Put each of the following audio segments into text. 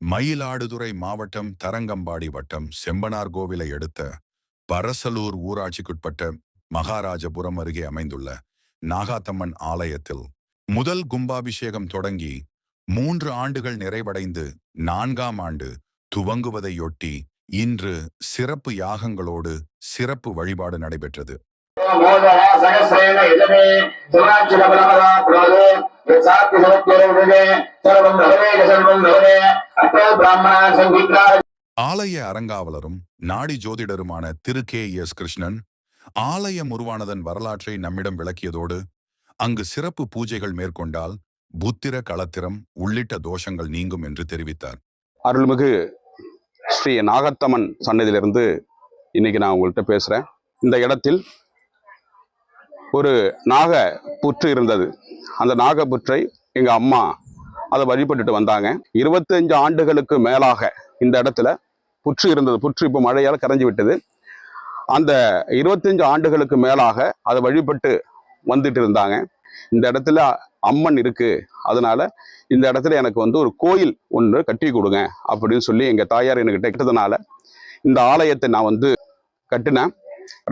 மயிலாடுதுறை மாவட்டம் தரங்கம்பாடி வட்டம் செம்பனார்கோவிலை அடுத்த பரசலூர் ஊராட்சிக்குட்பட்ட மகாராஜபுரம் அருகே அமைந்துள்ள நாகாத்தம்மன் ஆலயத்தில் முதல் கும்பாபிஷேகம் தொடங்கி 3 ஆண்டுகள் நிறைவடைந்து 4ஆம் ஆண்டு துவங்குவதையொட்டி இன்று சிறப்பு யாகங்களோடு சிறப்பு வழிபாடு நடைபெற்றது. ஆலய அரங்காவலரும் நாடி ஜோதிடருமான திரு K.S. கிருஷ்ணன் ஆலயம் உருவானதன் வரலாற்றை நம்மிடம் விளக்கியதோடு அங்கு சிறப்பு பூஜைகள் மேற்கொண்டால் புத்திர களத்திரம் உள்ளிட்ட தோஷங்கள் நீங்கும் என்று தெரிவித்தார். அருள்மிகு ஸ்ரீ நாகத்தம்மன் சன்னதியிலிருந்து இன்னைக்கு நான் உங்கள்கிட்ட பேசுறேன். இந்த இடத்தில் ஒரு நாக புற்று இருந்தது. அந்த நாக புற்றை எங்க அம்மா அதை வழிபட்டுட்டு வந்தாங்க. 25 ஆண்டுகளுக்கு மேலாக இந்த இடத்துல புற்று இருந்தது. புற்று இப்போ மழையால் கரைஞ்சி விட்டது. அந்த 25 ஆண்டுகளுக்கு மேலாக அதை வழிபட்டு வந்துட்டு இருந்தாங்க. இந்த இடத்துல அம்மன் இருக்கு, அதனால இந்த இடத்துல எனக்கு ஒரு கோயில் ஒன்று கட்டி கொடுங்க அப்படின்னு சொல்லி எங்க தாயார் என்கிட்ட கேட்டதுனால இந்த ஆலயத்தை நான் கட்டினேன்.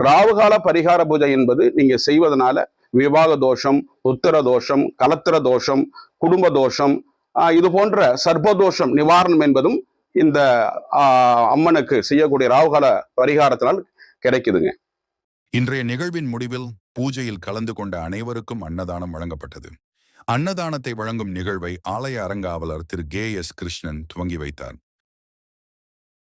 ராவுகால பரிகார பூஜை என்பது நீங்க செய்வதனால விவாக தோஷம், உத்தர தோஷம், கலத்திர தோஷம், குடும்ப தோஷம், இது போன்ற சர்ப்பதோஷம் நிவாரணம் என்பதும் இந்த அம்மனுக்கு செய்யக்கூடிய ராவுகால பரிகாரத்தினால் கிடைக்குதுங்க. இன்றைய நிகழ்வின் முடிவில் பூஜையில் கலந்து கொண்ட அனைவருக்கும் அன்னதானம் வழங்கப்பட்டது. அன்னதானத்தை வழங்கும் நிகழ்வை ஆலய அரங்காவலர் திரு K.S. கிருஷ்ணன் துவங்கி வைத்தார்.